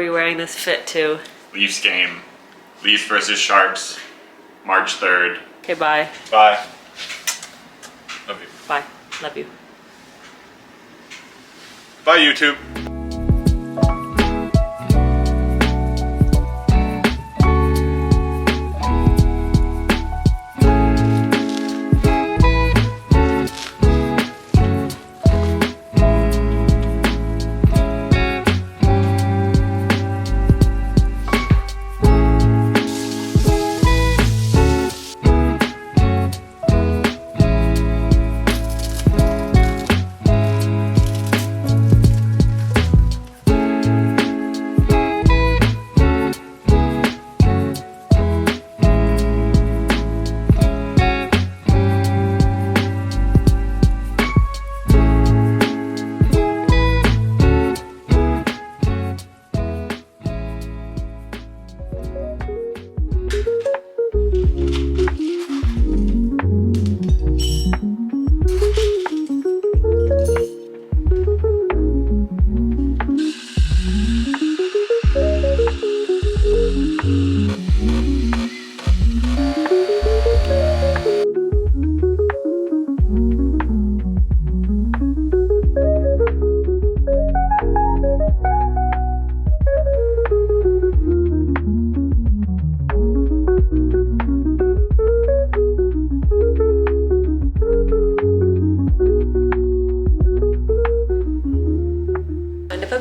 we wearing this fit to? Leafs game. Leafs versus Sharks, March 3rd. Okay, bye. Bye. Love you. Bye. Love you. Bye, YouTube.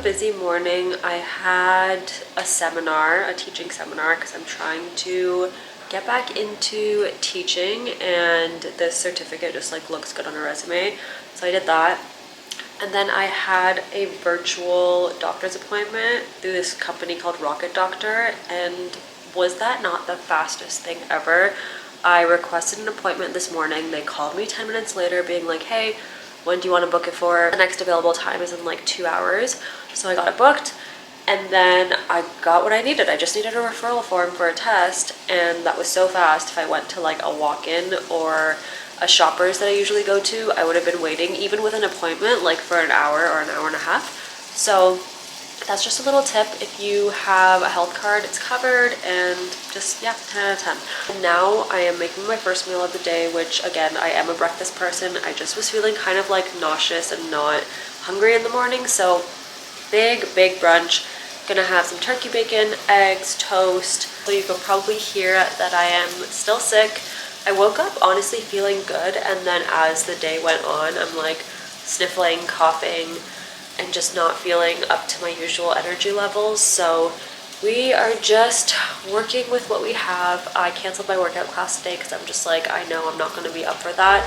Busy morning. I had a seminar, a teaching seminar, because I'm trying to get back into teaching, and this certificate just like looks good on a resume, so I did that. And then I had a virtual doctor's appointment through this company called Rocket Doctor, and was that not the fastest thing ever? I requested an appointment this morning. They called me 10 minutes later being like, hey, when do you want to book it for? The next available time is in like 2 hours. So I got it booked, and then I got what I needed. I just needed a referral form for a test, and that was so fast. If I went to like a walk-in or a Shoppers that I usually go to, I would have been waiting even with an appointment like for an hour or an hour and a half. So that's just a little tip. If you have a health card, it's covered, and just, yeah, 10 out of 10. And now I am making my first meal of the day, which again, I am a breakfast person. I just was feeling kind of like nauseous and not hungry in the morning, so big brunch. Gonna have some turkey bacon, eggs, toast. So you can probably hear that I am still sick. I woke up honestly feeling good, and then as the day went on, I'm like sniffling, coughing, and just not feeling up to my usual energy levels. So we are just working with what we have. I canceled my workout class today because I'm just like, I know I'm not gonna be up for that.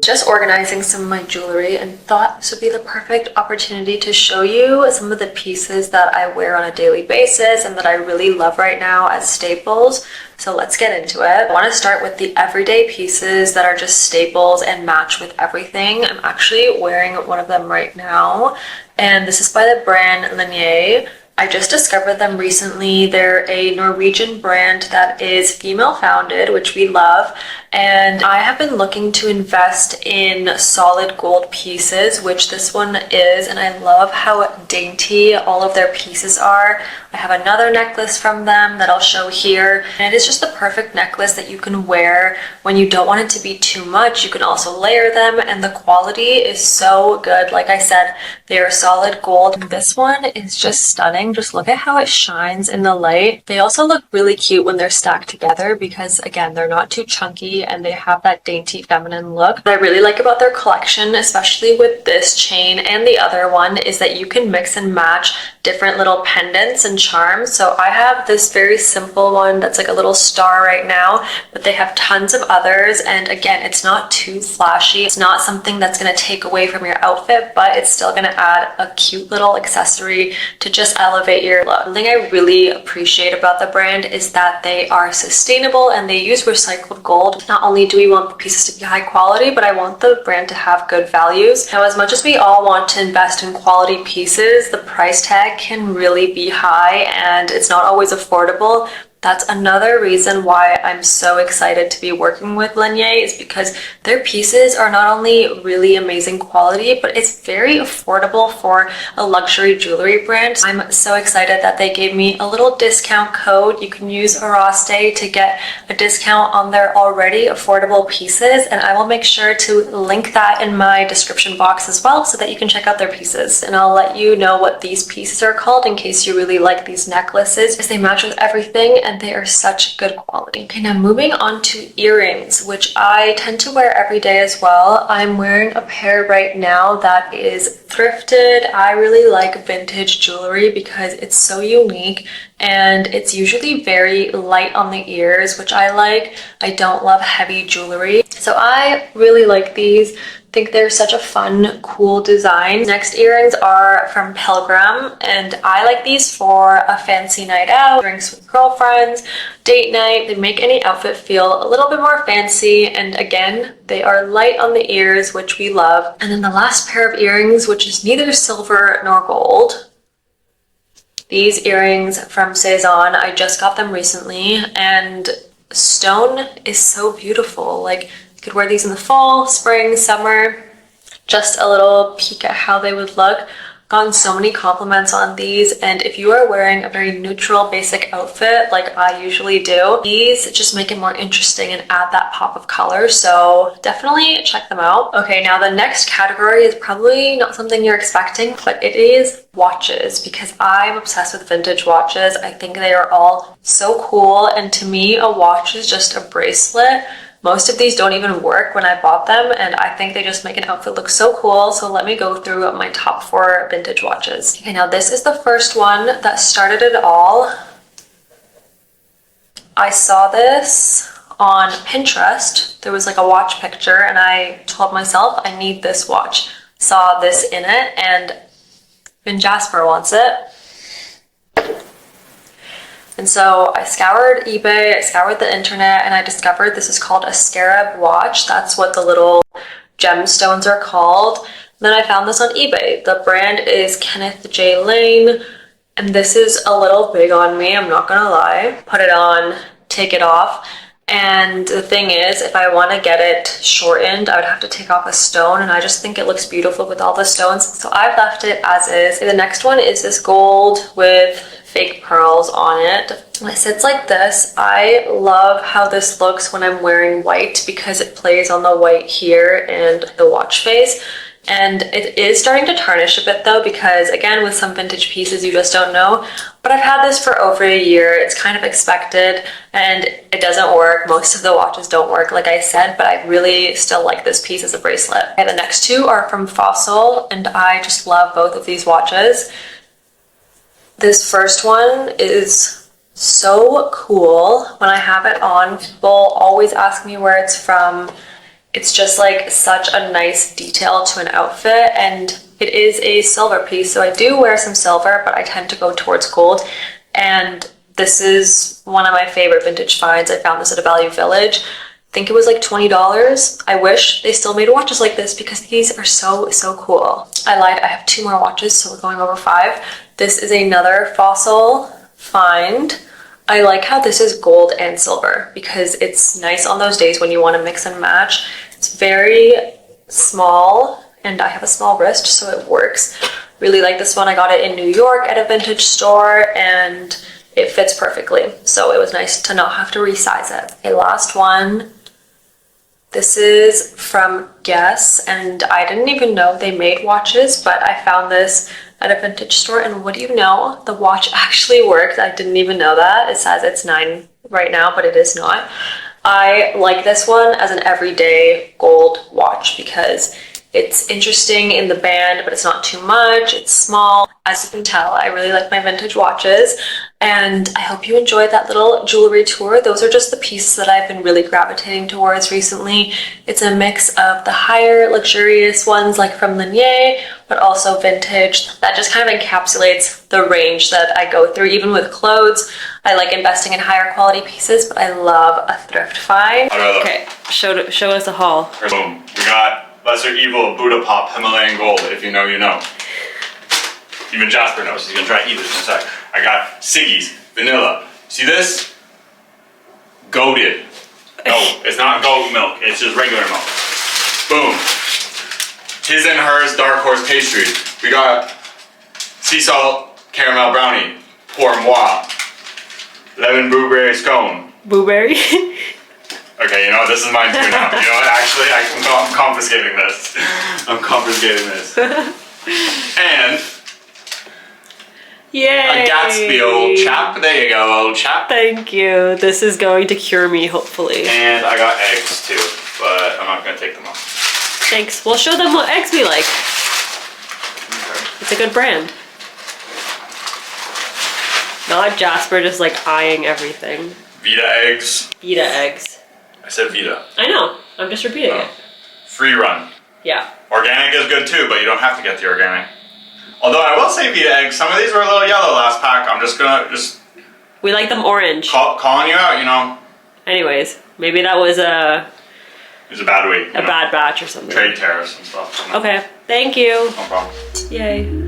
Just organizing some of my jewelry, and thought this would be the perfect opportunity to show you some of the pieces that I wear on a daily basis and that I really love right now as staples. So let's get into it. I want to start with the everyday pieces that are just staples and match with everything. I'm actually wearing one of them right now, and this is by the brand Linjer. I just discovered them recently. They're a Norwegian brand that is female founded, which we love. And I have been looking to invest in solid gold pieces, which this one is, and I love how dainty all of their pieces are. I have another necklace from them that I'll show here, and it is just the perfect necklace that you can wear when you don't want it to be too much. You can also layer them, and the quality is so good. Like I said, they are solid gold. This one is just stunning. Just look at how it shines in the light. They also look really cute when they're stacked together because, again, they're not too chunky and they have that dainty feminine look. What I really like about their collection, especially with this chain and the other one, is that you can mix and match different little pendants and charms. So I have this very simple one that's like a little star right now, but they have tons of others, and again, it's not too flashy. It's not something that's going to take away from your outfit, but it's still going to add a cute little accessory to just elevate your look. One thing I really appreciate about the brand is that they are sustainable and they use recycled gold. not only do we want the pieces to be high quality, but I want the brand to have good values. Now, as much as we all want to invest in quality pieces, the price tag can really be high and it's not always affordable. That's another reason why I'm so excited to be working with Linjer, is because their pieces are not only really amazing quality, but it's very affordable for a luxury jewelry brand. I'm so excited that they gave me a little discount code. You can use Araste to get a discount on their already affordable pieces, and I will make sure to link that in my description box as well so that you can check out their pieces. And I'll let you know what these pieces are called in case you really like these necklaces, because they match with everything and they are such good quality. Okay, now moving on to earrings, which I tend to wear every day as well. I'm wearing a pair right now that is thrifted. I really like vintage jewelry because it's so unique and it's usually very light on the ears, which I like. I don't love heavy jewelry, so I really like these. I think they're such a fun, cool design. Next earrings are from Pilgrim, and I like these for a fancy night out, drinks with girlfriends, date night. They make any outfit feel a little bit more fancy, and again, they are light on the ears, which we love. And then the last pair of earrings, which is neither silver nor gold. These earrings from Cezanne, I just got them recently, and stone is so beautiful. Like, you could wear these in the fall, spring, summer. Just a little peek at how they would look. Gotten so many compliments on these, and if you are wearing a very neutral basic outfit like I usually do, these just make it more interesting and add that pop of color, so definitely check them out. Okay, now the next category is probably not something you're expecting, but it is watches, because I'm obsessed with vintage watches. I think they are all so cool, and to me a watch is just a bracelet. Most of these don't even work when I bought them, and I think they just make an outfit look so cool. So let me go through my top 4 vintage watches. Okay, now this is the first one that started it all. I saw this on Pinterest. There was like a watch picture and I told myself I need this watch. Saw this in it and Vin Jasper wants it. And so I scoured eBay, I scoured the internet, and I discovered this is called a scarab watch. That's what the little gemstones are called. And then I found this on eBay. The brand is Kenneth J. Lane, and this is a little big on me, I'm not gonna lie. Put it on, take it off. And the thing is, if I want to get it shortened, I would have to take off a stone, and I just think it looks beautiful with all the stones. So I've left it as is. The next one is this gold with fake pearls on it. It sits like this. I love how this looks when I'm wearing white because it plays on the white here and the watch face. And it is starting to tarnish a bit though, because again, with some vintage pieces, you just don't know. But I've had this for over a year. It's kind of expected and it doesn't work. Most of the watches don't work, like I said, but I really still like this piece as a bracelet. Okay, the next two are from Fossil, and I just love both of these watches. This first one is so cool. When I have it on, people always ask me where it's from. It's just like such a nice detail to an outfit, and it is a silver piece, so I do wear some silver, but I tend to go towards gold. And this is one of my favorite vintage finds. I found this at a Value Village. I think it was like $20. I wish they still made watches like this because these are so cool. I lied, I have 2 more watches, so we're going over 5. This is another Fossil find. I like how this is gold and silver because it's nice on those days when you want to mix and match. It's very small and I have a small wrist, so it works. Really like this one. I got it in New York at a vintage store and it fits perfectly. So it was nice to not have to resize it. Okay, last one. This is from Guess, and I didn't even know they made watches, but I found this at a vintage store, and what do you know? The watch actually works. I didn't even know that. It says it's 9 right now, but it is not. I like this one as an everyday gold watch because It's interesting in the band, but it's not too much. It's small. As you can tell, I really like my vintage watches, and I hope you enjoyed that little jewelry tour. Those are just the pieces that I've been really gravitating towards recently. It's a mix of the higher luxurious ones like from Linjer, but also vintage. That just kind of encapsulates the range that I go through. Even with clothes, I like investing in higher quality pieces, but I love a thrift find. Okay, show us a haul. Boom. We got Lesser Evil Buddha Pop Himalayan Gold. If you know, you know. Even Jasper knows. He's gonna try to eat this in a sec. I got Siggy's Vanilla. See this? Goated. No, it's not goat milk. It's just regular milk. Boom. His and Hers Dark Horse Pastries. We got Sea Salt Caramel Brownie. Pour moi. Lemon Blueberry Scone. Blueberry? Okay, you know what? This is mine too now. You know what? Actually, I'm confiscating this. I'm confiscating this. And yay! a Gatsby old chap. There you go, old chap. Thank you. This is going to cure me, hopefully. And I got eggs too, but I'm not gonna take them off. Thanks. We'll show them what eggs we like. Okay. It's a good brand. Not Jasper just like eyeing everything. Vita eggs. Vita eggs. I said Vita. I know. I'm just repeating it. Free run. Yeah. Organic is good too, but you don't have to get the organic. Although I will say Vita eggs, some of these were a little yellow last pack. I'm just gonna We like them orange. calling you out, you know. Anyways, maybe that was It was a bad week. a bad batch or something. Trade tariffs and stuff. Okay. Thank you. No problem. Yay.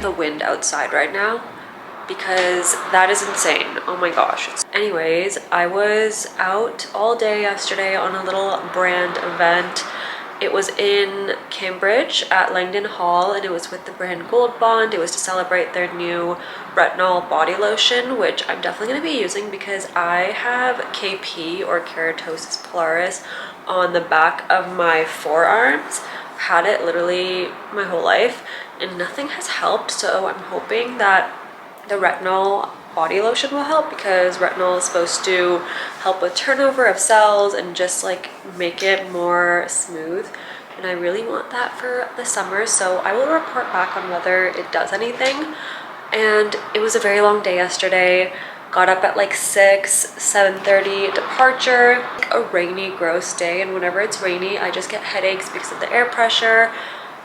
The wind outside right now because that is insane. Oh my gosh. Anyways, I was out all day yesterday on a little brand event. It was in Cambridge at Langdon Hall, and it was with the brand Gold Bond. It was to celebrate their new retinol body lotion, which I'm definitely going to be using because I have KP or keratosis pilaris on the back of my forearms. I've had it literally my whole life and nothing has helped, so I'm hoping that the retinol body lotion will help because retinol is supposed to help with turnover of cells and just like make it more smooth, and I really want that for the summer, so I will report back on whether it does anything. And it was a very long day yesterday. Got up at like 7:30 departure. A rainy, gross day, and whenever it's rainy I just get headaches because of the air pressure,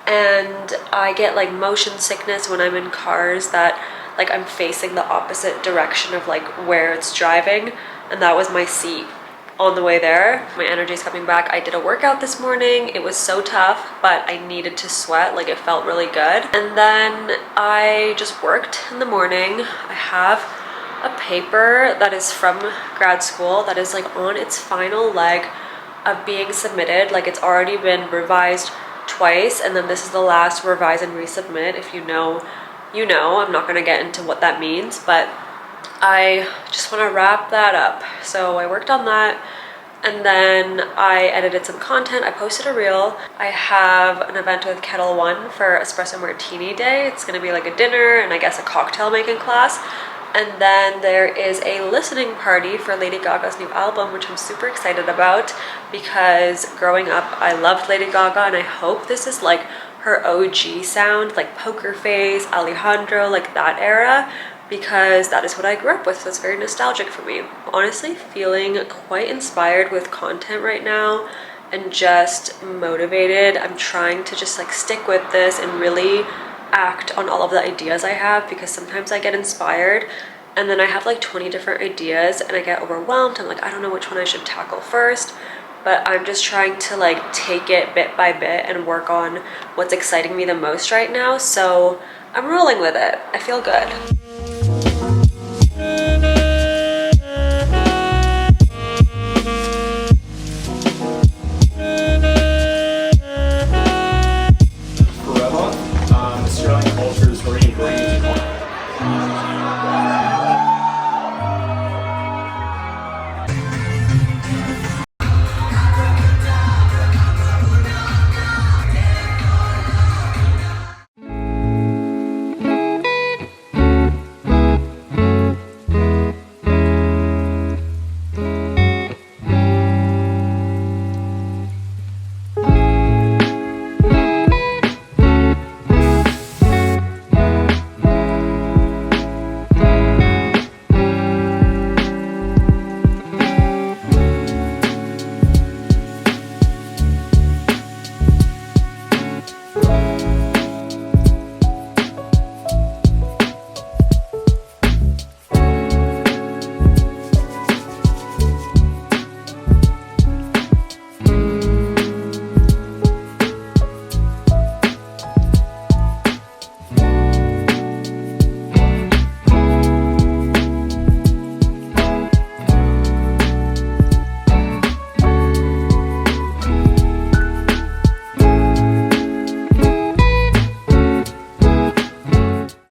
and I get like motion sickness when I'm in cars that like I'm facing the opposite direction of like where it's driving, and that was my seat on the way there. My energy is coming back. I did a workout this morning. It was so tough, but I needed to sweat. Like it felt really good. And then I just worked in the morning. I have a paper that is from grad school that is like on its final leg of being submitted. Like it's already been revised twice, and then this is the last revise and resubmit. If you know, you know. I'm not gonna get into what that means, but I just want to wrap that up. So I worked on that, and then I edited some content. I posted a reel. I have an event with Kettle One for Espresso Martini Day. It's gonna be like a dinner and I guess a cocktail making class. And then there is a listening party for Lady Gaga's new album, which I'm super excited about because growing up I loved Lady Gaga, and I hope this is like her OG sound, like Poker Face, Alejandro, like that era, because that is what I grew up with, so it's very nostalgic for me. Honestly, feeling quite inspired with content right now and just motivated. I'm trying to just like stick with this and really act on all of the ideas I have, because sometimes I get inspired and then I have like 20 different ideas and I get overwhelmed. I'm like, I don't know which one I should tackle first, but I'm just trying to like take it bit by bit and work on what's exciting me the most right now. So I'm rolling with it. I feel good.